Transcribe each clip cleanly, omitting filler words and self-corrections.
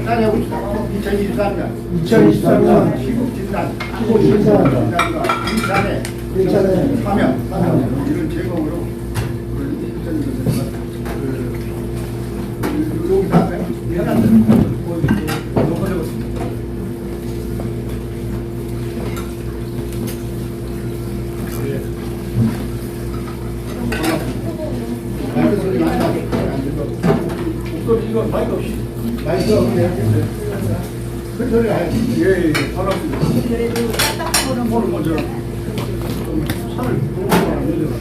일단 해봅시다. 2023년 2023년 시국 진단 진단과 인천의 사명 사명. 이런 제목으로 여기다 해놨는데 녹화해봤습니다. 마이크 소리가 안 나게 목소리 이거 마이크 없이 마이크 없이 해야겠어요. 큰 소리가 예, 반갑습니다. 오늘 먼저 차를 공부하고 안 되잖아.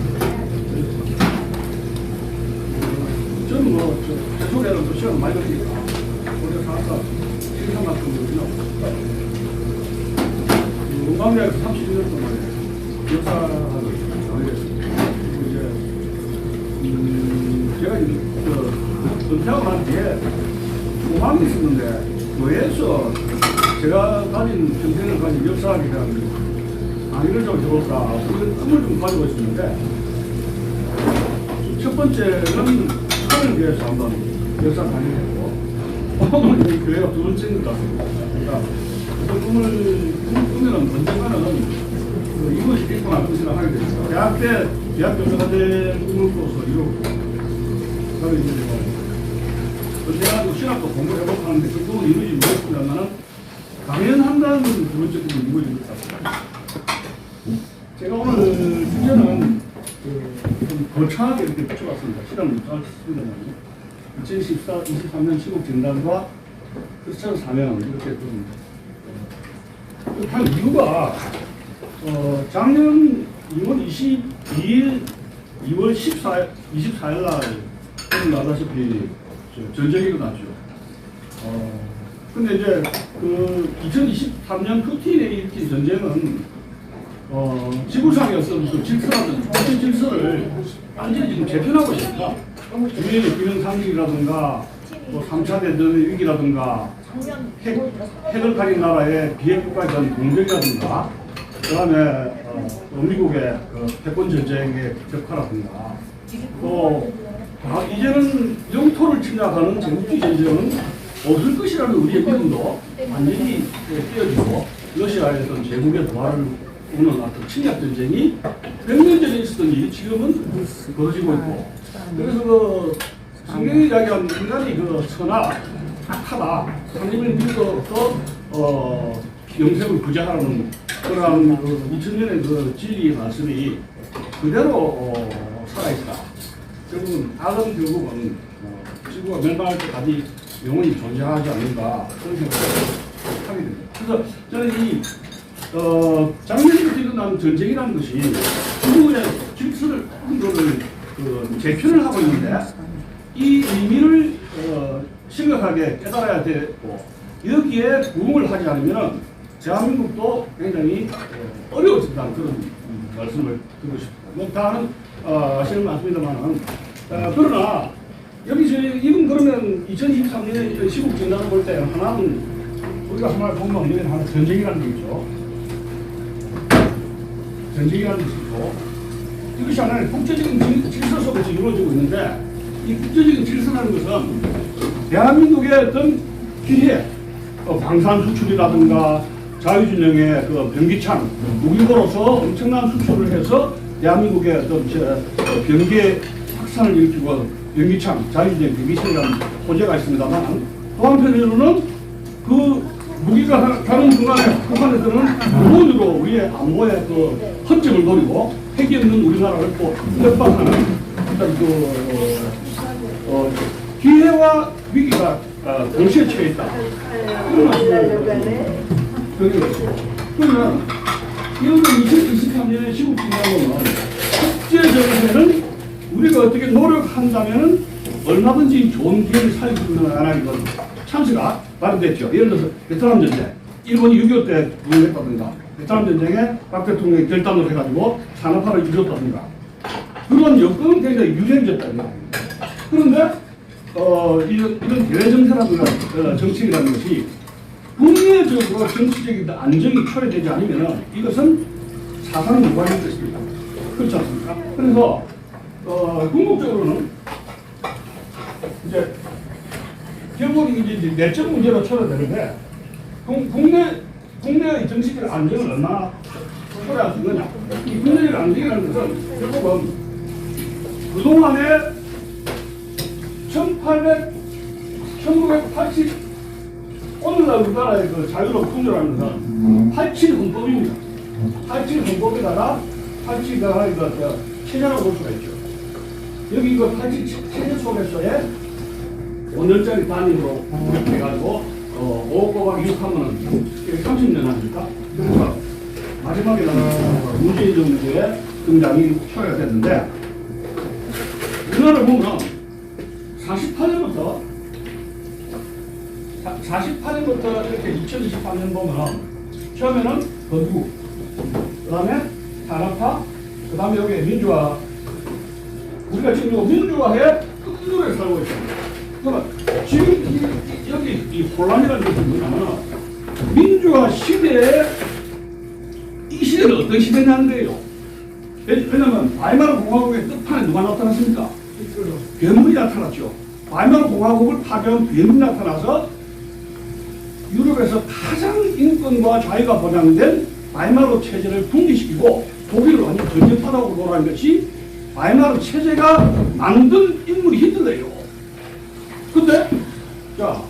저는 제 소개는 또 시간 많이 걸리니까 우리가 아까 시간 같은 거군요. 용광대에서 31년 동안에 역사를 전해졌습니다. 제가 은퇴하고 난 뒤에 공항이 있었는데 교회에서 제가 가진 평생을 가진 역사에 대한 강의를 좀 해볼까 그런 꿈을 좀 가지고 있었는데 첫 번째는 하늘 교회에서 한번 역사 강의를 했고 오늘 이 교회가 두 번째인 것 같습니다. 그러니까 그 꿈에는 언젠가는 이것이 있구나 그 생각하게 됐어요. 대학 때 대학 교수가 된 꿈을 꾸어서 이루고 저는 이제 언제나 신학도 공부를 해보고 하는데 그 꿈은 이루어지지 못했습니다만 강연한다는 두 번째 꿈은 이루어진 것 같습니다. 제가 오늘 주제는 좀 거창하게 이렇게 붙여봤습니다. 시간을 못 짧습니다만 2023년 시국 진단과 크리스천 사명 이렇게 좀 한 이유가 작년 2월 22일, 2월 24일 날 여러분 아다시피 전쟁이 일어났죠. 근데 이제 그 2023년 푸틴에 일으킨 전쟁은 지구상에 어떤 그 질서라든 어떤 질서를 완전히 지금 재편하고 있습니다. 주변의 비명상식이라든가 뭐 3차 대전의 위기라든가 핵을 가진 나라의 비핵국가에 대한 공격이라든가 그 다음에 미국의 그 패권 전쟁의 격화라든가 또 이제는 영토를 침략하는 제국주의 전쟁은 없을 것이라는 우리의 믿음도 완전히 깨어지고 러시아의 어떤 제국의 도발을 오는 어떤 침략 전쟁이 100년 전에 있었던 일이 지금은 벌어지고 있고 그래서 그 성경이 이야기하는 인간이 그 선악 악하다 하나님을 믿어서 영생을 구제하라는 그런 그 2000년의 그 진리의 말씀이 그대로 살아있다. 결국은 악은 결국은 지구가 멸망할 때까지 영원히 존재하지 않는가 그런 생각을 하게 됩니다. 그래서 저는 이 작년부터 일어난 전쟁이라는 것이 중국의 질서를 그 재편을 하고 있는데 이 의미를 심각하게 깨달아야 되고 여기에 부응을 하지 않으면 대한민국도 굉장히 어려워진다는 그런 말씀을 드리고 싶습니다. 뭐 다는 아시는 말씀입니다만은 그러나 여기서 이건 그러면 2023년에 시국 진단을 볼 때 하나는 우리가 정말 공부하는 게 하나 전쟁이라는 게 있죠. 전쟁이라는 것이 있고 이것이 하나의 국제적인 질서 속에서 이루어지고 있는데 이 국제적인 질서라는 것은 대한민국의 어떤 기회, 방산 수출이라든가 자유진영의 그 병기창, 무기로서 엄청난 수출을 해서 대한민국의 어떤 병기의 확산을 일으키고 병기창, 자유진영 병기창이라는 호재가 있습니다만 또 한편으로는 그 무기가 가는 북한에서는 드론으로 우리의 안보의 그 허점을 노리고 핵이 없는 우리나라를 또 협박하는 어떤 기회와 위기가 동시에 처해 있다. 그런 말씀을 드리고 있습니다. 그러면 이런 2023년에 시국 진단론은 국제적으로는 우리가 어떻게 노력한다면 얼마든지 좋은 기회를 살릴 수 있는 하나의 찬스가 마련됐죠. 예를 들어서 베트남 전쟁, 일본이 6.25 때 부흥했다든가 베트남 전쟁에 박 대통령이 결단을 해가지고 산업화를 이뤘다든가 그런 여건은 굉장히 유리해졌다는 겁니다. 그런데 이런 대외정세라든가 정책이라는 것이 국내적으로 정치적인 안정이 초래되지 않으면 이것은 사상 무관일 것입니다. 그렇지 않습니까? 그래서 궁극적으로는 이제 결국 이제 내적 문제로 쳐도되는데 국내의 정치적 안정을 얼마나 초래할 수 있느냐. 이 국내적 안정이라는 것은 결국은 그동안에 1980 오늘날 우리나라의 그 자유로운 풍조라는 것은 87 헌법입니다. 87 헌법에다가 87가 체제라고 볼 수가 있죠. 여기 이거 87 체제 속에서의 5년짜리 단위로 해가지고 5 곱하기 6 하면은 30년 아닙니까? 그래서 마지막에다가 문재인 정부의 등장이 초래가 됐는데 우리나라를 보면 48년부터 이렇게 2023년 보면 처음에는 거두, 그 다음에 산업화, 그 다음에 여기 민주화. 우리가 지금 이 민주화의 끝물에 살고 있습니다. 그러면 지금 여기 이 혼란이라는 것이 뭐냐면 민주화 시대에 이 시대는 어떤 시대냐는 거예요. 왜냐면 바이마르 공화국의 끝판에 누가 나타났습니까? 괴물이 나타났죠. 바이마르 공화국을 파괴한 괴물이 나타나서 유럽에서 가장 인권과 자유가 보장된 바이마르 체제를 붕괴시키고 독일을 완전 전쟁파라고 보라는 것이 바이마르 체제가 만든 인물이 히틀러예요. 근데 자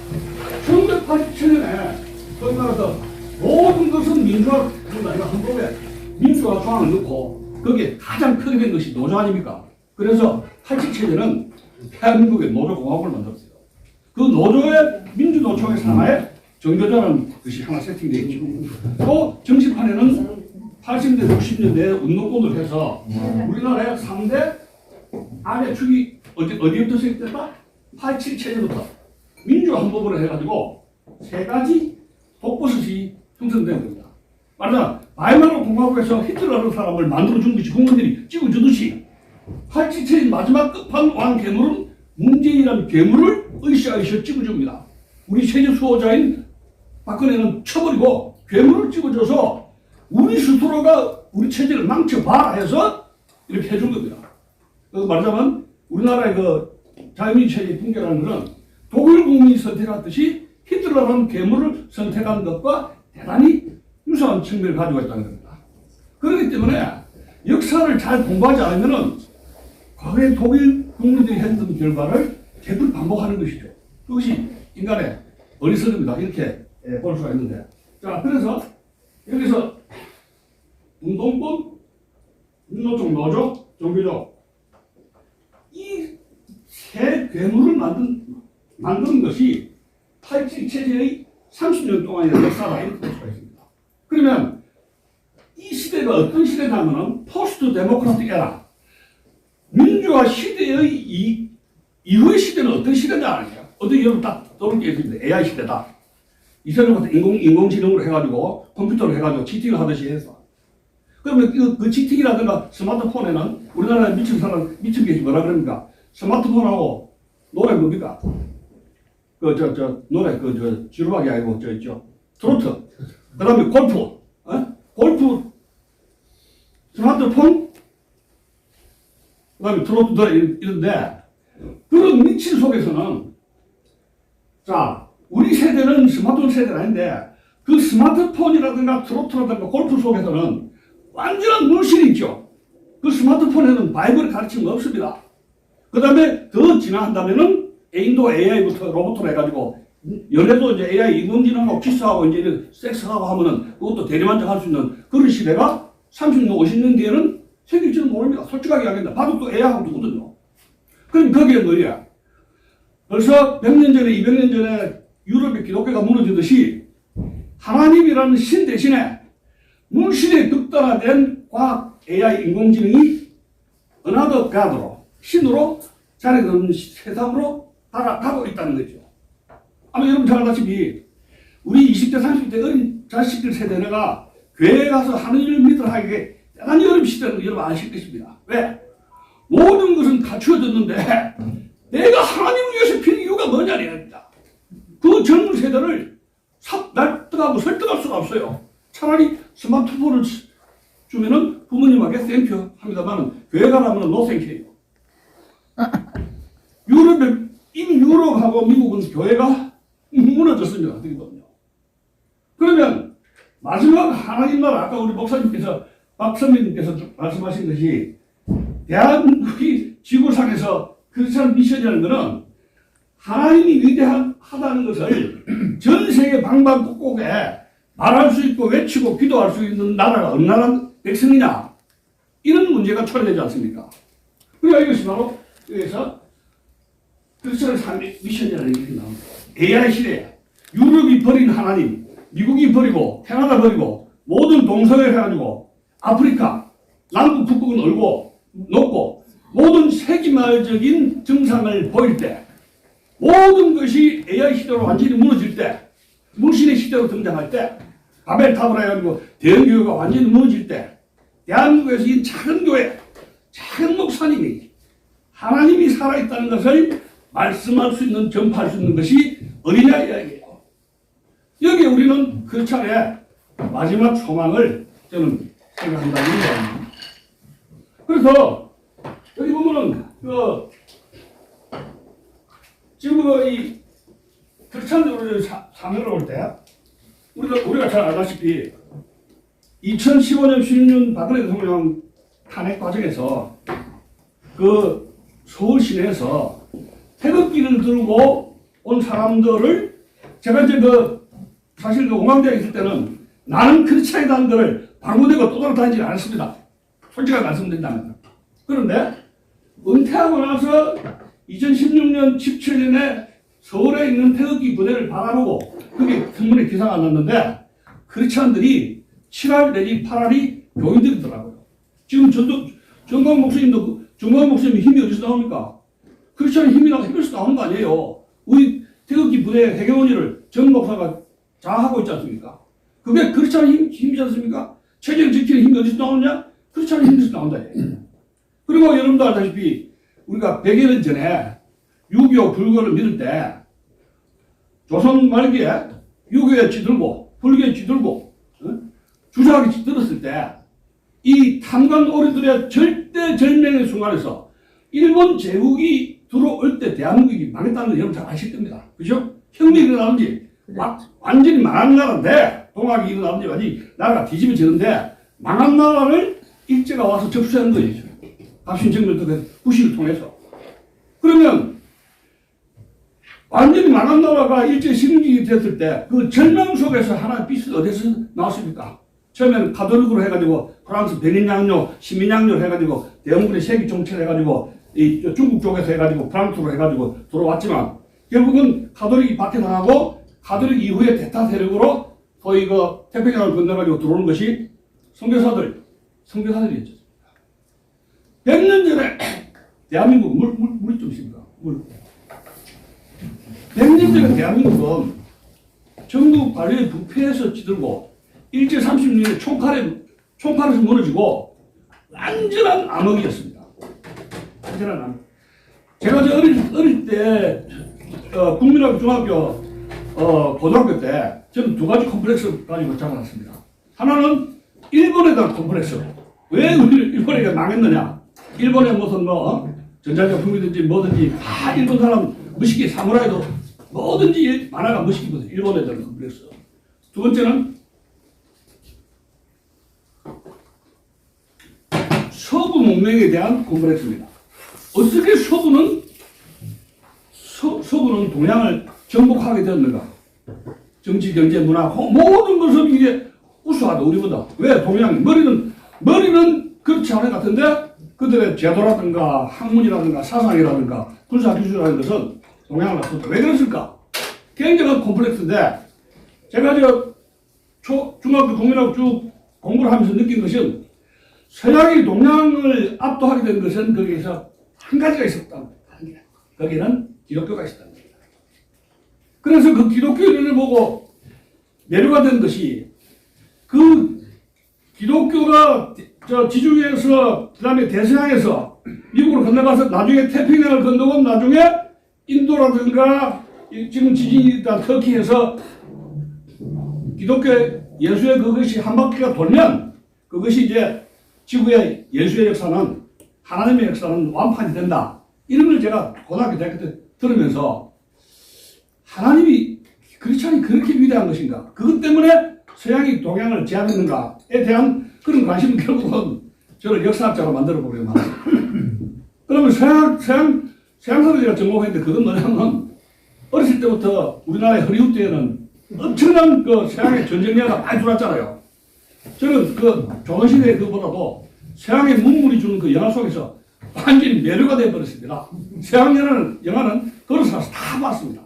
1987년에 거기 나라서 모든 것은 민주화 헌법에 민주화 조항을 넣고 거기에 가장 크게 된 것이 노조 아닙니까? 그래서 87 체제는 대한민국의 노조공화국을 만들었어요. 그 노조의 민주노총의 산하에 정교조라는 것이 하나 세팅되어 있죠. 또 정치판에는 80년대, 60년대에 운동권을 해서 우리나라의 3대 안에 축이 어디부터 시작됐다? 87 체제부터 민주헌법으로 해가지고 3가지 독버섯이 형성된 겁니다. 말하자면 바이마르 공화국에서 히틀러라는 사람을 만들어준 것이 국민들이 찍어주듯이 87 체제 마지막 끝판왕 괴물은 문재인이라는 괴물을 으쌰으쌰 찍어줍니다. 우리 체제 수호자인 박근혜는 쳐버리고 괴물을 찍어줘서 우리 스스로가 우리 체제를 망쳐봐라 해서 이렇게 해준 겁니다. 말하자면 우리나라의 그 자유민주 체제 붕괴라는 것은 독일 국민이 선택했듯이 히틀러라는 괴물을 선택한 것과 대단히 유사한 측면을 가지고 있다는 겁니다. 그렇기 때문에 역사를 잘 공부하지 않으면 과거의 독일 국민들이 했던 결과를 되풀이 반복하는 것이죠. 그것이 인간의 어리석음이다. 이렇게 볼 수가 있는데. 자, 그래서 여기서 운동권, 민노총, 노조, 종교조 이 세 괴물을 만드는 것이 87 체제의 30년 동안의 역사다. 이렇게 볼 수가 있습니다. 그러면 이 시대가 어떤 시대냐면은 포스트 데모크라틱 에라. 민주화 시대의 이후의 시대는 어떤 시대냐 아니에요? 어떻게 여러분 딱 떠오르게 있습니다. AI 시대다. 이전에 같은 인공지능으로 해가지고 컴퓨터로 해가지고 치팅을 하듯이 해서. 그러면 그 치팅이라든가 스마트폰에는 우리나라에 미친 게 뭐라 그럽니까? 스마트폰하고 노래 뭡니까? 노래 지루하게 아니고 있죠. 트로트. 그 다음에 골프. 골프, 스마트폰, 그 다음에 트로트 노래 이런데 그런 미친 속에서는 자, 우리 세대는 스마트폰 세대는 아닌데 그 스마트폰이라든가 트로트라든가 골프 속에서는 완전한 물실이 있죠. 그 스마트폰에는 바이블을 가르치는 거 없습니다. 그 다음에 더 진화한다면은 인도 AI부터 로봇으로 해가지고 연애도 이제 AI 인공지능하고 키스하고 이제 섹스하고 하면은 그것도 대리만족할 수 있는 그런 시대가 30년, 50년 뒤에는 생길지는 모릅니다. 솔직하게 이야기합니다. 바둑도 AI하고 두거든요. 그럼 거기에 뭐야? 벌써 100년 전에, 200년 전에 유럽의 기독교가 무너지듯이 하나님이라는 신 대신에 물신에 극단화된 과학 AI 인공지능이 another god로 신으로 자리 잡는 세상으로 가고 있다는 거죠. 아마 여러분 잘 알다시피 우리 20대 30대 어린 자식들 세대가 교회에 가서 하느님을 믿으라 하기에 대단히 어려운 시대는 여러분 아실 것입니다. 왜? 모든 것은 갖추어졌는데 내가 하나님을 위해서 필 이유가 뭐냐는 얘기입니다. 그 젊은 세대를 납득하고 설득할 수가 없어요. 차라리 스마트폰을 주면은 부모님에게 땡큐 합니다만 교회 가라면 노 땡큐예요. 이미 유럽하고 미국은 교회가 전쟁을 하거든요. 그러면 마지막 하나님 나라, 아까 우리 목사님께서 박선민님께서 말씀하신 것이 대한민국이 지구상에서 크리스천 미션이라는 것은 하나님이 위대하다는 것을 전 세계 방방곡곡에 말할 수 있고 외치고 기도할 수 있는 나라가 어느 나라 백성이냐, 이런 문제가 초래되지 않습니까? 그러니까 이것이 바로 여기서 크리스천 삶의 미션이라는 게 나옵니다. AI 시대에 유럽이 버린 하나님, 미국이 버리고 캐나다 버리고 모든 동서를 해가지고 아프리카 남북 북극은 얼고 높고 모든 세계말적인 증상을 보일 때, 모든 것이 AI 시대로 완전히 무너질 때, 물신의 시대로 등장할 때, 바벨탑을 해가지고 대형교회가 완전히 무너질 때, 대한민국에서 이 작은 교회, 작은 목사님이 하나님이 살아있다는 것을 말씀할 수 있는, 전파할 수 있는 것이 어디냐 이야기예요. 여기에 우리는 그 차례 마지막 소망을 저는 생각한다는 거예요. 그래서 여기 보면은 지금 이 크리스찬들을 사명을 올 때 우리가 잘 알다시피 2015년 16년 박근혜 대통령 탄핵 과정에서 그 서울 시내에서 태극기를 들고 온 사람들을 제가 이제 사실 공항대에 있을 때는 나는 크리스찬이라는 것을 방문되고 떠돌아다니지 않았습니다. 솔직하게 말씀드린다면. 그런데 은퇴하고 나서 2016년 17년에 서울에 있는 태극기 부대를 바라보고 그게 신문에 기사가 났는데 크리스찬들이 7월 내지 8월이 교인들이더라고요. 지금 정광 목사님도 정광 목사님이 힘이 어디서 나옵니까? 크리스찬의 힘이 힘에서 나오는 거 아니에요. 우리 태극기 부대 해경원이를 정 목사가 자하고 있지 않습니까? 그게 크리스찬의 힘이지 않습니까? 체제를 지키는 힘이 어디서 나오느냐? 크리스찬의 힘에서 나온다. 그리고 여러분도 알다시피 우리가 100여 년 전에 유교 불교를 믿을 때 조선 말기에 유교에 찌들고 불교에 찌들고 주사하게 찌들었을 때 이 탐관 오리들의 절대절명의 순간에서 일본 제국이 들어올 때 대한민국이 망했다는 걸 여러분 잘 아실 겁니다. 그죠? 혁명이 일어나는지 완전히 망한 나라인데, 동학이 일어나는지 아직 나라가 뒤집어지는데 망한 나라를 일제가 와서 접수하는 거예요. 갑신정변도 부시를 통해서. 그러면 완전히 망한 나라가 일제 식민지 됐을 때 그 절망 속에서 하나의 빛이 어디서 나왔습니까? 처음에는 가톨릭으로 해가지고 프랑스 베닌 양료, 시민 양료를 해가지고 대원군의 세계 정체를 해가지고 이 중국 쪽에서 해가지고 프랑스로 해가지고 들어왔지만 결국은 가톨릭이 박해당하고 가톨릭 이후에 대타 세력으로 거의 태평양을 건너가지고 들어오는 것이 선교사들이었죠. 100년 전에 대한민국 물이 좀 있습니다. 물. 100년 전에 대한민국은 정부 관리의 부패에서 찌들고 일제 30년에 총칼에서 무너지고 완전한 암흑이었습니다. 완전한 암흑. 제가 어릴 때 국민학교 중학교 고등학교 때 저는 두 가지 컴플렉스 가지고 자라났습니다. 하나는 일본에 대한 컴플렉스. 왜 우리 일본이 망했느냐? 일본에 무슨 전자제품이든지 뭐든지 다 일본 사람 무식이 사무라이도 뭐든지 만화가 무식이거든요. 일본에 대한 컴플렉스. 두 번째는 서부 문명에 대한 컴플렉스입니다. 어떻게 서부는 동양을 정복하게 되었는가? 정치, 경제, 문화, 모든 것을 이게 우수하다, 우리보다. 왜? 동양이. 머리는 그렇지 않은 것 같은데, 그들의 제도라든가, 학문이라든가, 사상이라든가, 군사기술이라는 것은 동양을 앞섰다. 왜 그랬을까? 굉장한 콤플렉스인데, 제가 중학교 국민학교 쭉 공부를 하면서 느낀 것은, 서양이 동양을 압도하게 된 것은 거기에서 한 가지가 있었다. 거기는 기독교가 있었다. 그래서 그 기독교인을 보고 매료가 된 것이 그 기독교가 지중해에서 그다음에 대서양에서 미국으로 건너가서 나중에 태평양을 건너고 나중에 인도라든가 지금 지진이 일단 터키에서 기독교 예수의 그것이 한 바퀴가 돌면 그것이 이제 지구의 예수의 역사는 하나님의 역사는 완판이 된다. 이런 걸 제가 고등학교 대학교 때 들으면서 하나님이 크리스찬이 그렇게 위대한 것인가? 그것 때문에 서양이 동양을 제압했는가에 대한 그런 관심은 결국은 저를 역사학자로 만들어 보려고 합니다. 그러면 서양 사람들이 전공했는데 그건 뭐냐면 어렸을 때부터 우리나라의 허리우드에는 엄청난 그 서양의 전쟁 영화가 많이 들어왔잖아요. 저는 그 조선시대 그보다도 서양의 문물이 주는 그 영화 속에서 완전히 매료가 되어버렸습니다. 서양 영화는 걸어서 다 봤습니다.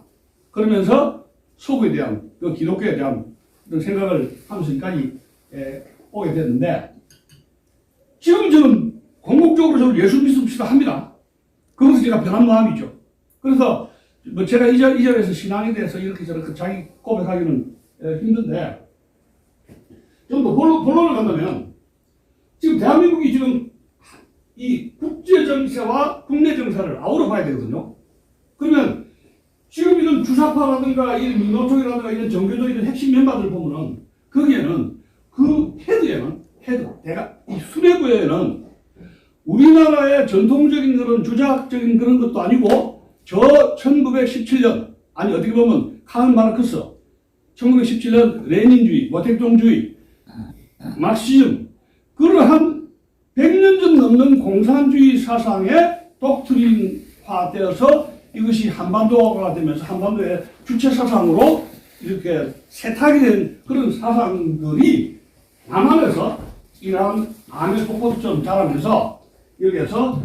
그러면서 서구에 대한, 그 기독교에 대한 그런 생각을 하면서 여기까지 오게 됐는데, 지금 저는 공공적으로 저는 예수 믿습시다 합니다. 그것은 제가 변한 마음이죠. 그래서 뭐 제가 이 자리에서 신앙에 대해서 이렇게 저렇게 자기 고백하기는 힘든데, 좀 더 본론을 간다면, 지금 대한민국이 지금 이 국제 정세와 국내 정세를 아우러 봐야 되거든요. 그러면 지금 이런 주사파라든가 이런 민노총이라든가 이런 종교적인 핵심 멤버들 보면은 거기에는 그 이 수뇌부에는 우리나라의 전통적인 그런 주자학적인 그런 것도 아니고 저 1917년 아니 어떻게 보면 카르 마르크스 1917년 레닌주의, 모택동주의, 막시즘 그러한 100년 전 넘는 공산주의 사상에 독트린화되어서 이것이 한반도가 되면서 한반도의 주체 사상으로 이렇게 세탁이 된 그런 사상들이 남한에서 이러한 암의 폭포처럼 자라면서 여기에서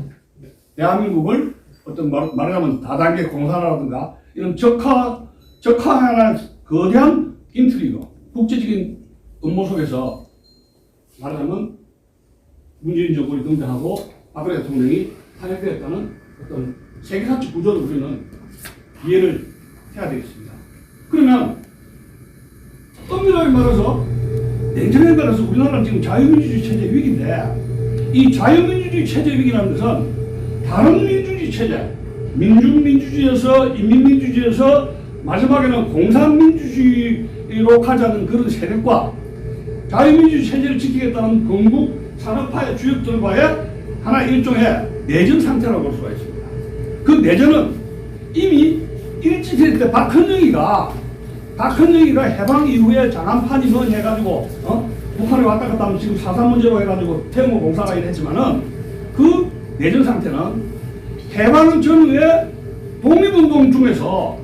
대한민국을 어떤 말하자면 다단계 공산화라든가 이런 적화하는 거대한 인트리거, 국제적인 음모 속에서 말하자면 문재인 정권이 등장하고 박근혜 대통령이 탄핵되었다는 어떤 세계사적 구조를 우리는 이해를 해야 되겠습니다. 그러면 엄밀하게 말해서 냉정하게 말해서 우리나라는 지금 자유민주주의 체제 위기인데 이 자유민주주의 체제 위기라는 것은 다른 민주주의 체제, 민중민주주의에서 인민민주주의에서 마지막에는 공산민주주의로 가자는 그런 세력과 자유민주주의 체제를 지키겠다는 건국 산업화의 주역들과의 하나의 일종의 내전 상태라고 볼 수가 있습니다. 그 내전은 이미 일제시대 때 박헌영이가 해방 이후에 장안판이 뭐 해가지고 북한에 왔다 갔다 하면 지금 4.3 문제로 해가지고 태영호 공사가 이랬지만은 그 내전 상태는 해방 전후에 독립운동 중에서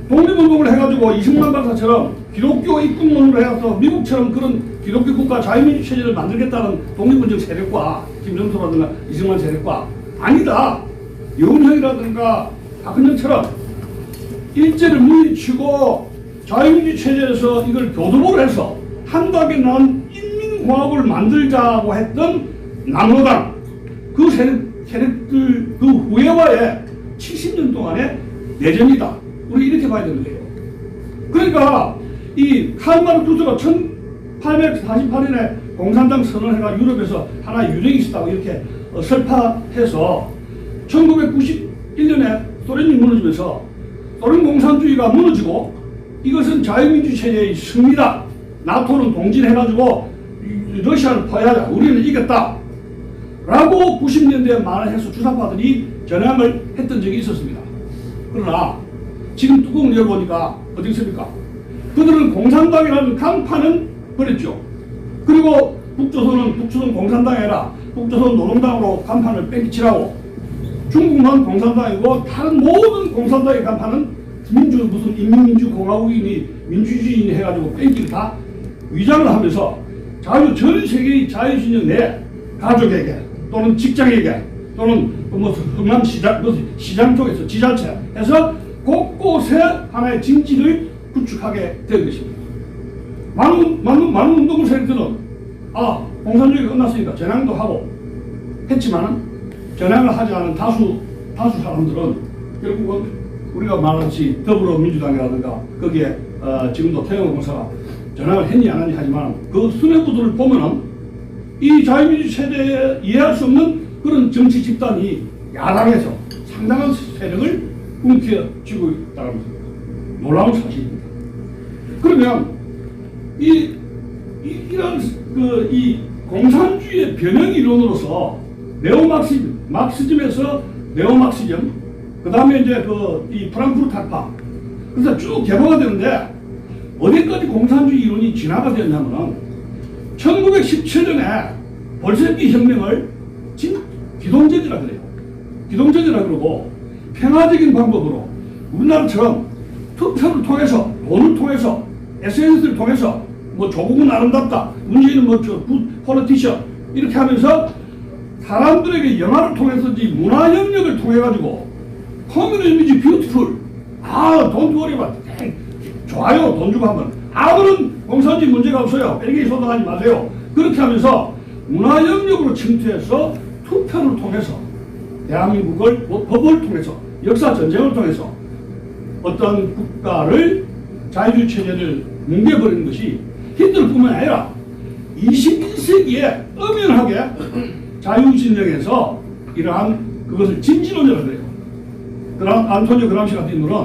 독립운동을 해가지고 이승만 박사처럼 기독교 입국론으로 해서 미국처럼 그런 기독교 국가 자유민주 체제를 만들겠다는 독립운동 세력과 김정수라든가 이승만 세력과 아니다. 여운형이라든가 박헌영처럼 일제를 물리치고 자유민주 체제에서 이걸 교두보를 해서 한박에 나온 인민공화국을 만들자고 했던 남로당 그 세력들 그 후예와의 70년 동안의 내전이다. 우리 이렇게 봐야 되는 거예요. 그러니까 이 카르 마르크스가 1848년에 공산당 선언해가 유럽에서 하나의 유령이 있었다고 이렇게 설파해서 1991년에 소련이 무너지면서 소련 공산주의가 무너지고 이것은 자유민주 체제의 승리다. 나토는 동진해가지고 러시아를 포위하자. 우리는 이겼다. 라고 90년대에 말을 해서 주사파들이 전향을 했던 적이 있었습니다. 그러나 지금 뚜껑을 열어보니까 어떻게 있습니까? 그들은 공산당이라는 간판은 버렸죠. 그리고 북조선 공산당이 아니라 북조선 노동당으로 간판을 뺑기치라고 중국만 공산당이고 다른 모든 공산당의 간판은 무슨 인민민주공화국이니 민주주의니 해가지고 뺑기를 다 위장을 하면서 전 세계의 자유신영 내 가족에게 또는 직장에게 또는 흥남 시장 쪽에서 지자체 해서 곳곳에 하나의 진지를 구축하게 된 것입니다. 많은 운동을 세력들은 공산주의가 끝났으니까 전향도 하고 했지만 전향을 하지 않은 다수 사람들은 결국은 우리가 말하듯이 더불어민주당이라든가 거기에 지금도 태영호 공사가 전향을 했니 안 했니 하지만 그 수뇌부들을 보면은 이 자유민주 체제에 이해할 수 없는 그런 정치 집단이 야당에서 상당한 세력을 움켜쥐고 있다는 것입니다. 놀라운 사실입니다. 그러면 이런 이 공산주의의 변형 이론으로서 마크시즘에서 네오마크시즘, 그 다음에 이제 이 프랑크푸르트 학파, 그래서 쭉 개보가 되는데 어디까지 공산주의 이론이 진화가 되었냐면은 1917년에 볼셰비키 혁명을 기동전이라 그래요. 기동전이라 그러고 평화적인 방법으로 우리나라처럼 투표를 통해서 돈을 통해서 SNS를 통해서 뭐 조국은 아름답다, 문재인은 멋져, 폴리티션 이렇게 하면서 사람들에게 영화를 통해서지 문화 영역을 통해 가지고 커뮤니즘이지 뷰티풀 돈 주어리 봐 좋아요 돈 주고 하면 아무런 공산주의 문제가 없어요. 뺄갱이 소송하지 마세요. 그렇게 하면서 문화 영역으로 침투해서 투표를 통해서 대한민국을 법을 통해서 역사 전쟁을 통해서 어떤 국가를 자유주의 체제를 뭉개버리는 것이 히틀러뿐만 아니라 21세기에 엄연하게 자유진영에서 이러한 그것을 진지론이라고 해요. 그런 안토니오 그람시 같은 인물은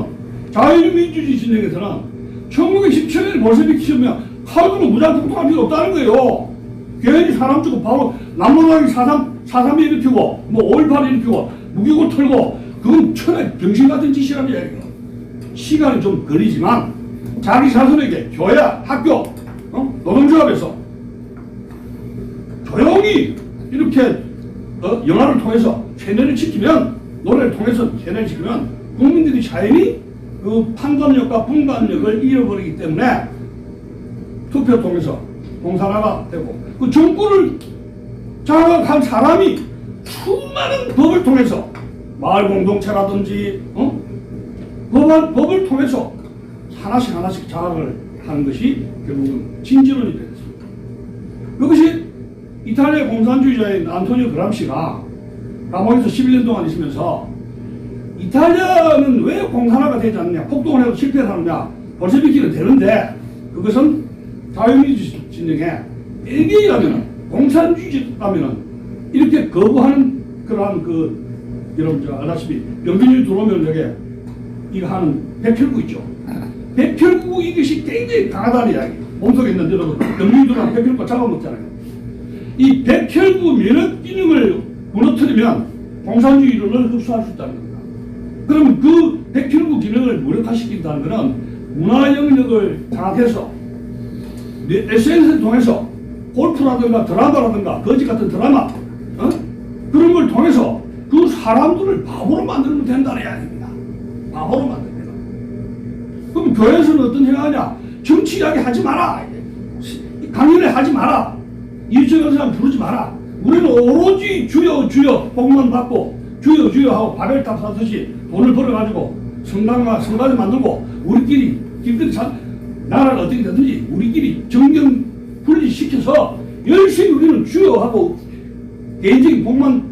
자유민주주의 진영에서는 1917년에 볼셰비키 혁명 칼군은 무장 폭동할 필요 없다는 거예요. 괜히 사람 주고 바로 남로당이 4.3 일으키고 뭐 5.18 일으키고 무기고 털고 그건 천하의 병신 같은 짓이라는 이야기예요. 시간이 좀 걸리지만 자기 자손에게 교회, 학교, 노동조합에서 조용히 이렇게 영화를 통해서 세뇌를 시키면 노래를 통해서 세뇌를 시키면 국민들이 자연히 그 판단력과 분간력을 잃어버리기 때문에 투표 통해서 공산화가 되고 그 정권을 장악한 사람이 수많은 법을 통해서 마을 공동체라든지 법을 통해서 하나씩 장악을 하는 것이 결국은 진지론이 되겠습니다. 그것이 이탈리아 공산주의자인 안토니오 그람시가 감옥에서 11년 동안 있으면서 이탈리아는 왜 공산화가 되지 않느냐, 폭동을 해도 실패를 하느냐, 볼셰비키는 되는데 그것은 자유민주주의 진영에 뺄갱이라면은 공산주의라면은 이렇게 거부하는 그러한 여러분 알다시피 영빈주의 들어오면 저게 이거 하는 백혈구 있죠. 백혈구 이것이 굉장히 강하다는 이야기. 몸속에 있는 여러분 영빈주의랑 백혈구가 잡아먹잖아요. 이 백혈구 면역 기능을 무너뜨리면 공산주의 이론을 흡수할 수 있다는 겁니다. 그럼 그 백혈구 기능을 무력화시킨다는 것은 문화 영역을 장악해서 SNS를 통해서 골프라든가 드라마라든가 거지 같은 드라마 그런 걸 통해서 그 사람들을 바보로 만들면 된다는 이야기입니다. 바보로 만듭니다. 그럼 교회에서는 어떤 생각하냐? 정치 이야기 하지 마라. 강연회 하지 마라. 이웃적인 사람 부르지 마라. 우리는 오로지 주여 주여 복만 받고 주여 주여 하고 바벨탑 사듯이 돈을 벌어가지고 성당을 만들고 우리끼리 나라를 어떻게 되든지 우리끼리 정경 분리시켜서 열심히 우리는 주여 하고 개인적인 복만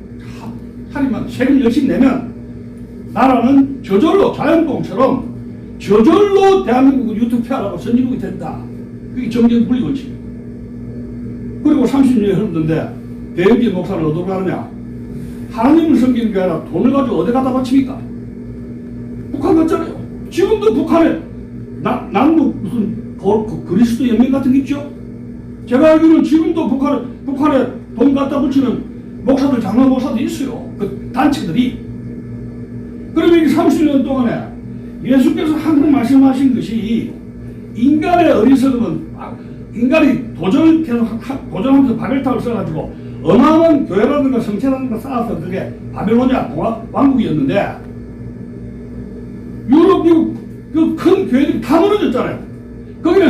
하리만 세금 열심히 내면 나라는 저절로 자연봉처럼 저절로 대한민국을 유통피하라고 선진국이 된다. 그게 정경 분리 원칙이에요. 그리고 30년이 흘렀는데 대형기 목사는 어디로 가느냐? 하나님을 섬기는 게 아니라 돈을 가지고 어디 갖다 바칩니까? 북한 갔잖아요. 지금도 북한에 남북 무슨 그리스도 연맹 같은 게 있죠? 제가 알기로는 지금도 북한에 돈 갖다 붙이는 목사들, 장로 목사도 있어요. 그 단체들이. 그러면 이 30년 동안에 예수께서 항상 말씀하신 것이 인간의 어리석음은 인간이 도전하면서 바벨탑을 써가지고 어마어마한 교회라든가 성체라든가 쌓아서 그게 바벨로니아 왕국이었는데 유럽, 미국 그 큰 교회들이 다 무너졌잖아요. 거기는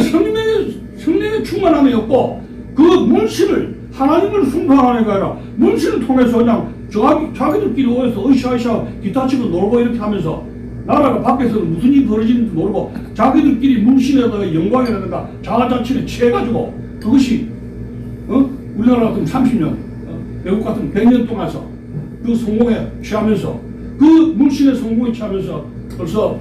성령의 충만함이 없고 그 문신을 하나님을 숭배하는 게 아니라 문신을 통해서 그냥 자기들끼리 오해서 으쌰으쌰 기타 치고 놀고 이렇게 하면서 나라가 밖에서는 무슨 일이 벌어지는지 모르고 자기들끼리 문신에다가 영광이라든가 자아자치를 취해가지고 그것이 우리나라 같은 30년 외국 같은 100년 동안서 그 성공에 취하면서 그 문신의 성공에 취하면서 벌써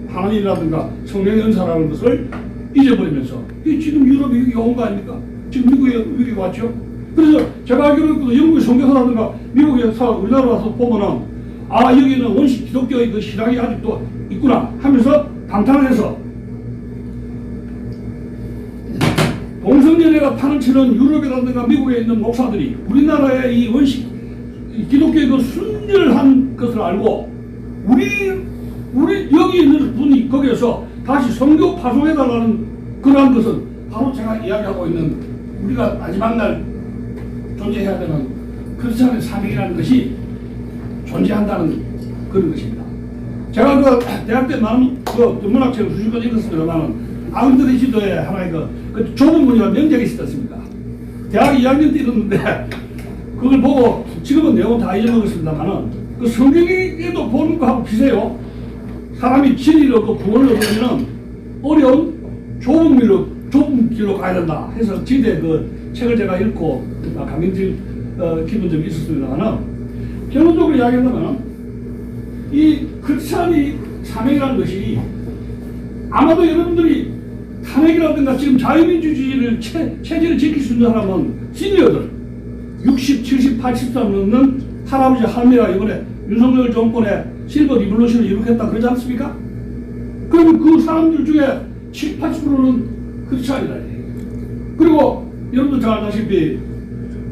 하나님이라든가 성령의 은사라는 것을 잊어버리면서 지금 유럽이 여기 온 거 아닙니까? 지금 미국에 여기 왔죠? 그래서 제가 알기로는 영국의 선교사라든가 미국에서 우리나라 와서 보면은 여기는 원시 기독교의 그 신앙이 아직도 있구나 하면서 감탄을 해서 동성연애가 파는 치는 유럽이라든가 미국에 있는 목사들이 우리나라의 이 원시 기독교의 그 순결한 것을 알고 우리 우리 여기 있는 분이 거기에서 다시 선교 파송해달라는 그러한 것은 바로 제가 이야기하고 있는 우리가 마지막 날 존재해야 되는 크리스천의 사명이라는 것이 존재한다는 그런 것입니다. 제가 그 대학 때 많은 그 문학책을 수십 권 읽었습니다만은 앙드레 지도의 하나의 그 좁은 문이와 명작이 있었습니다. 대학 2학년 때 읽었는데 그걸 보고 지금은 내용 다 잊어먹었습니다만은 그 성경에도 보는 거하고 비슷해요. 사람이 진리를 얻고 구원을 얻으려면 어려운 좁은 길로 가야 된다 해서 지대 그 책을 제가 읽고 감명적 기분 좀 있었습니다만은 결론적으로 이야기한다면 이 크리스찬이 사명이라는 것이 아마도 여러분들이 탄핵이라든가 지금 자유민주주의를 체제를 지킬 수 있는 사람은 시니어들 60, 70, 80살 넘는 할아버지 할머니가 이번에 윤석열 정권의 실버 리볼루션을 이룩했다 그러지 않습니까? 그러면 그 사람들 중에 7, 80%는 크리스찬이다. 그리고 여러분도 잘 아다시피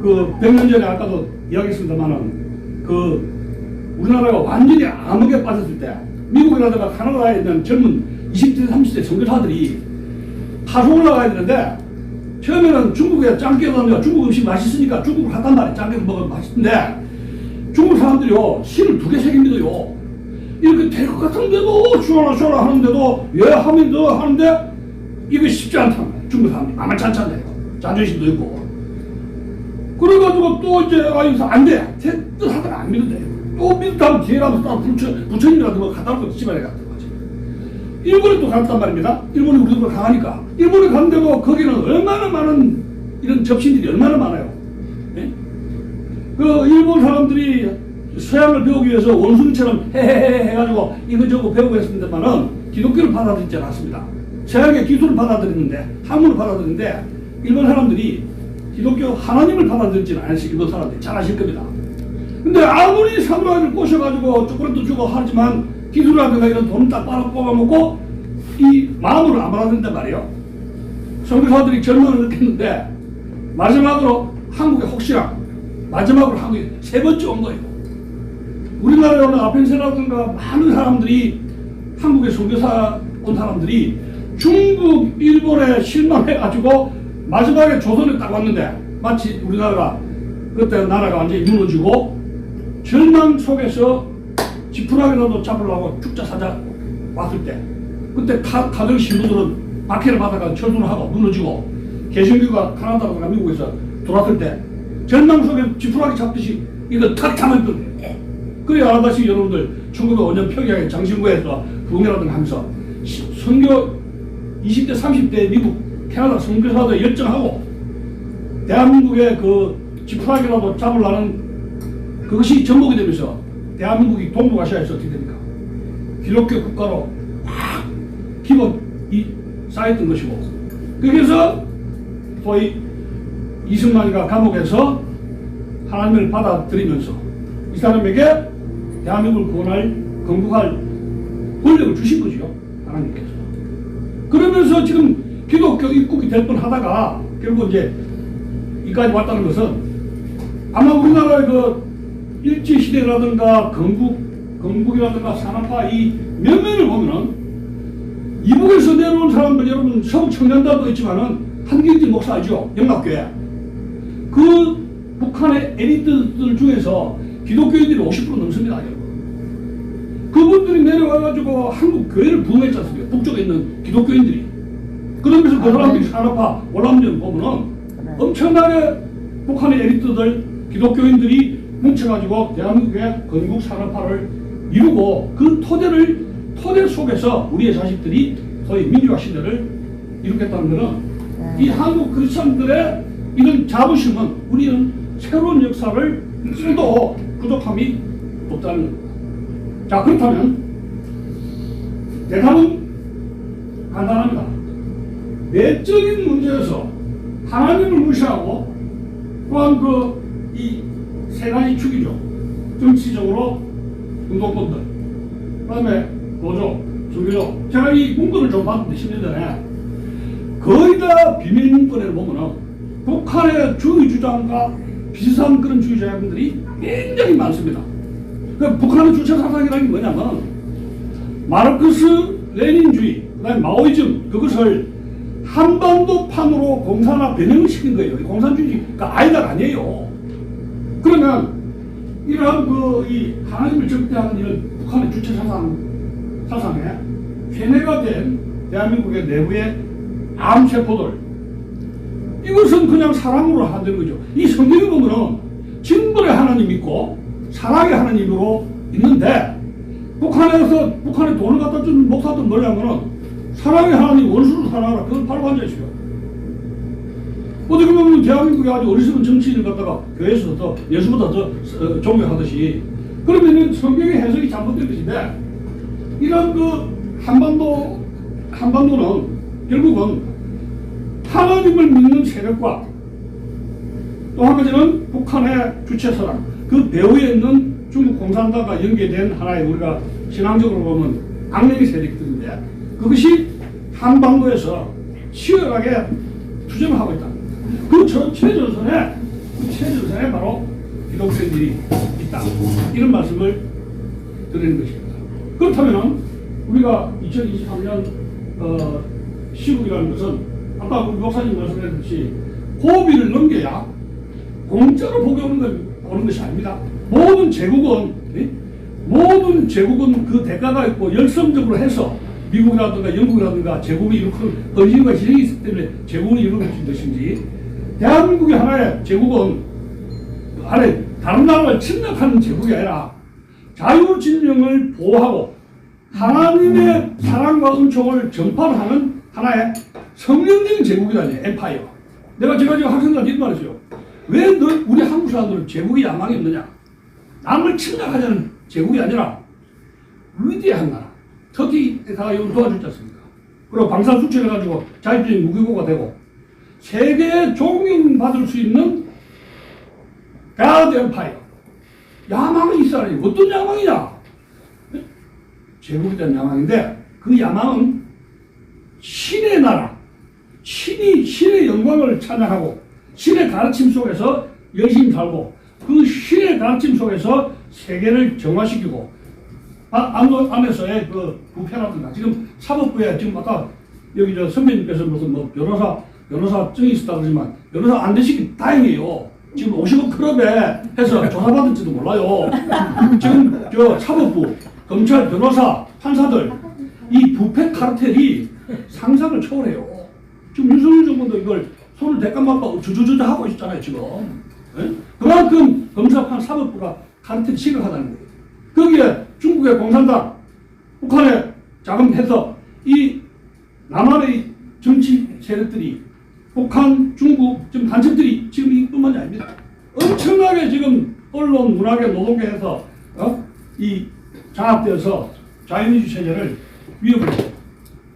그 100년 전에 아까도 이야기했습니다만은 그 우리나라가 완전히 암흑에 빠졌을 때 미국이라든가 카나다에 있는 젊은 20대, 30대 선교사들이 파송 올라가야 되는데 처음에는 중국에 짱깨도 중국 음식 맛있으니까 중국을 갔단 말이에요. 짱깨도 먹으면 맛있는데 중국 사람들이요 실을 2개, 3개 믿어요. 이렇게 될 것 같은데도 슈라 하는데도 예 하면 더 하는데 이게 쉽지 않단 말이에요. 중국 사람들이 아마 찬찬해요. 자존심도 있고 그래가지고 또 이제 여기서 안 돼. 뜻 하다가 안 믿는데 또 믿다면 뒤에라도 또 부처님이라도 뭐 갖다 놓고 집안에 갔던 거지. 일본에 또 갔단 말입니다. 일본이 우리보다 강하니까. 일본에 갔는데도 거기는 얼마나 많은 이런 접신들이 얼마나 많아요. 네? 그 일본 사람들이 서양을 배우기 위해서 원숭이처럼 헤헤헤 해가지고 이거저거 배우고 했습니다만은 기독교를 받아들이지 않았습니다. 서양의 기술을 받아들였는데 학문을 받아들였는데 일본 사람들이 기독교 하나님을 받아들이지는 않았어요. 일본 사람들이 잘 아실 겁니다. 근데 아무리 사무라이를 꼬셔가지고 초콜릿도 주고 하지만 기술이라든가 이런 돈을 딱 뽑아먹고 이 마음으로 안 받아들인단 말이에요. 선교사들이 절망을 느꼈는데 마지막으로 한국에 혹시나 마지막으로 한국에 3번째 온 거예요. 우리나라에 오는 아펜세라든가 많은 사람들이 한국에 선교사 온 사람들이 중국, 일본에 실망해가지고 마지막에 조선에 딱 왔는데 마치 우리나라가 그때 나라가 완전히 무너지고 절망 속에서 지푸라기라도 잡으려고 죽자 사자 왔을 때 그때 가톨릭 신부들은 박해를 받아가 철수를 하고 무너지고 개신교가 카나다라든가 미국에서 들어왔을 때 절망 속에 지푸라기 잡듯이 이거 탁 참을 거예요. 그래 알다시피 여러분들 1905년 평양에 장신구에서 부흥회라든가 하면서 선교 20대 30대 미국 캐나다 선교사들 열정하고 대한민국의 그 지푸라기라도 잡으려는 그것이 전복이 되면서 대한민국이 동북아시아에서 어떻게 됩니까? 기독교 국가로 확 기본이 쌓였던 것이고 그래서 소위 이승만이가 감옥에서 하나님을 받아들이면서 이 사람에게 대한민국을 구원할 건국할 권력을 주신 거죠. 하나님께서. 그러면서 지금 기독교 입국이 될 뻔하다가 결국 이제 이까지 왔다는 것은 아마 우리나라의 그 일제시대라든가 건국이라든가 산업화 이 면면을 보면은 이북에서 내려온 사람들 여러분 서북 청년단도 있지만은 한길지 목사 알죠? 영락교회. 그 북한의 엘리트들 중에서 기독교인들이 50% 넘습니다. 여러분. 그분들이 내려와가지고 한국 교회를 부흥했지 않습니까? 북쪽에 있는 기독교인들이. 그러면서 그 사람들이 산업화 올라오는 보면은 엄청나게 북한의 엘리트들 기독교인들이 뭉쳐가지고 대한민국의 건국 산업화를 이루고 그 토대 속에서 우리의 자식들이 소위 민주화 시대를 이루겠다는 것은 이 한국 크리스천들의 이런 자부심은 우리는 새로운 역사를 써도 부족함이 없다는 겁니다. 자 그렇다면 대답은 간단합니다. 내적인 문제에서 하나님을 무시하고 또한 그 이 세 가지 축이죠. 정치적으로 운동권들, 그 다음에 노조, 종교적. 제가 이 문건을 좀 봤는데 10년 전에 거의 다 비밀 문건을 보면은 북한의 주의 주장과 비슷한 그런 주의자분들이 굉장히 많습니다. 그 북한의 주체 사상이라는 게 뭐냐면 마르크스 레닌주의, 그다음에 마오이즘 그것을 한반도판으로 공산화 변형을 시킨 거예요. 공산주의가 아니에요. 그러면 이러한 이 하나님을 적대하는 이런 북한의 주체 사상에 세뇌가 된 대한민국의 내부의 암세포들, 이것은 그냥 사랑으로 하는 거죠. 이 성경에 보면은 징벌의 하나님 있고 사랑의 하나님으로 있는데, 북한에 돈을 갖다 준 목사들 뭐냐면은 사랑의 하나님 원수를 사랑하라, 그건 바로 앉아있어요. 어떻게 보면 대한민국이 아주 어리석은 정치인을 갖다가 교회에서 더 예수보다 더 존경하듯이, 그러면 성경의 해석이 잘못된 것인데, 이런 한반도는 결국은 하나님을 믿는 세력과 또 한 가지는 북한의 주체사랑, 그 배후에 있는 중국 공산당과 연계된 하나의 우리가 신앙적으로 보면 악령의 세력들인데, 그것이 한반도에서 치열하게 투쟁을 하고 있다. 그 최전선에 바로 기독교인들이 있다. 이런 말씀을 드리는 것입니다. 그렇다면 우리가 2023년 시국이라는 것은 아까 우리 목사님 말씀하셨듯이 고비를 넘겨야 공짜로 복이 오는 것이 아닙니다. 모든 제국은 그 대가가 있고 열성적으로 해서 미국이라든가 영국이라든가 제국이 이렇게 헌신과 희생이 있기 때문에 제국을 이루어진 것인지, 대한민국의 하나의 제국은 다른 나라를 침략하는 제국이 아니라 자유진영을 보호하고 하나님의 사랑과 은총을 전파하는 하나의 성령적인 제국이라니, 엠파이어. 제가 지금 학생들한테 이런 말이죠. 왜 우리 한국 사람들은 제국이 야망이 없느냐? 남을 침략하자는 제국이 아니라 위대한 나라, 터키가 도와주지 않습니까? 그리고 방사수출을 해가지고 자유주의 무기고가 되고 세계에 존경받을 수 있는 가드 엠파이어. 야망이 있어야지. 어떤 야망이냐? 제국에 대한 야망인데, 그 야망은 신의 나라, 신의 영광을 찬양하고 신의 가르침 속에서 열심히 살고, 그 신의 가르침 속에서 세계를 정화시키고, 안에서의 그 부패라든가, 지금 사법부에 지금 아까 여기 선배님께서 무슨 변호사 증이 있었다 그러지만 변호사 안 되시기 다행이에요. 지금 50억 클럽에 해서 조사받을지도 몰라요. 지금 사법부, 검찰, 변호사, 판사들, 이 부패 카르텔이 상상을 초월해요. 지금 윤석열 정부도 이걸 손을 대까먹고 주주주주 하고 있잖아요, 지금. 네? 그만큼 검사판 사법부가 카르텔이 심각하다는 거예요. 거기에 중국의 공산당, 북한에 자금해서 이 남한의 정치 세력들이, 북한, 중국 지금 간첩들이 지금 이뿐만이 아닙니다. 엄청나게 지금 언론, 문화계, 노동계에서 이 장악되어서 자유민주 체제를 위협을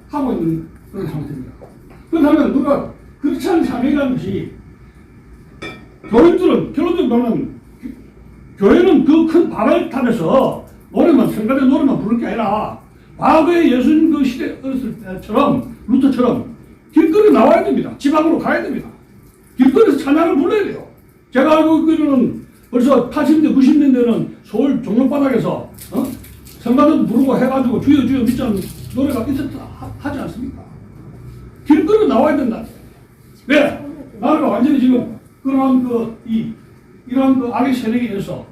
하고 있는 그런 상태입니다. 그렇다면 누가 그렇지 않은 사명이라는 것이, 교인들은 결론적으로 보면 교회는 그 큰 바벨탑에서 성가대 노래만 부를 게 아니라 과거에 예수님 그 시대 어렸을 때처럼 루터처럼 길거리 나와야 됩니다. 지방으로 가야 됩니다. 길거리에서 찬양을 불러야 돼요. 제가 알고 있기로는 벌써 80년대 90년대는 서울 종로바닥에서 성가대도 부르고 해가지고 주여 주여 믿자는 노래가 하지 않습니까? 길거리로 나와야 된다. 왜? 나라가 완전히 지금 그러한 이러한 악의 세력에 의해서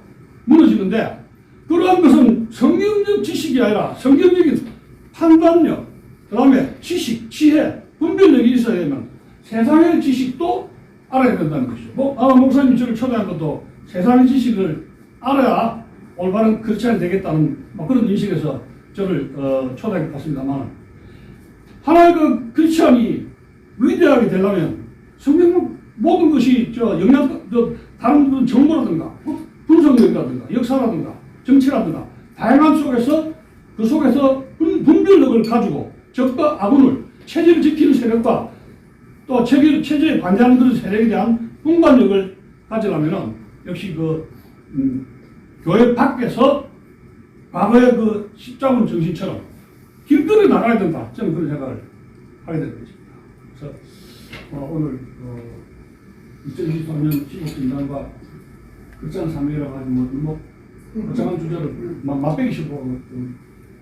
무너지는데, 그러한 것은 성경적 지식이 아니라 성경적인 판단력, 그 다음에 지식, 지혜, 분별력이 있어야 되면 세상의 지식도 알아야 된다는 것이죠. 아마 목사님 저를 초대한 것도 세상의 지식을 알아야 올바른 크리스찬이 되겠다는 그런 인식에서 저를 초대한 것 같습니다만, 하나의 그 크리스찬이 위대하게 되려면 성경 모든 것이 다른 정보라든가 분석력이라든가 역사라든가 정치라든가 다양한 속에서 그 속에서 분별력을 가지고 적과 악운을, 체제를 지키는 세력과 또 체제에 반대하는 그런 세력에 대한 분간력을 가지려면 역시 교회 밖에서 과거의 그 십자군 정신처럼 길거리에 나가야 된다. 저는 그런 생각을 하게 된 것입니다. 그래서 오늘 2023년 15분단과 극장 3회라고 하지 거창한 주제를 맛배기 싶어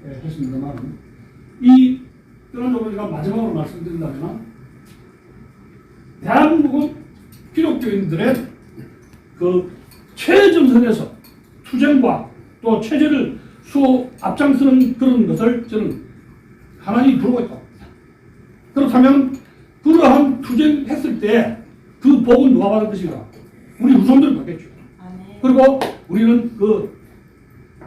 했습니다만, 이 끝으로 제가 마지막으로 말씀드린다면, 대한민국 기독교인들의 그 최전선에서 투쟁과 또 체제를 앞장서는 그런 것을 저는 하나님이 부르고 있다고 봅니다. 그렇다면 그러한 투쟁했을 때 그 복은 누가 받을 것인가? 우리 후손들이 받겠죠. 그리고 우리는 그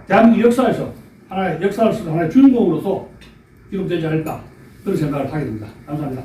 대한민국 역사에서 하나의 역사를 쓰는 하나의 주인공으로서 기록되지 않을까 그런 생각을 하게 됩니다. 감사합니다.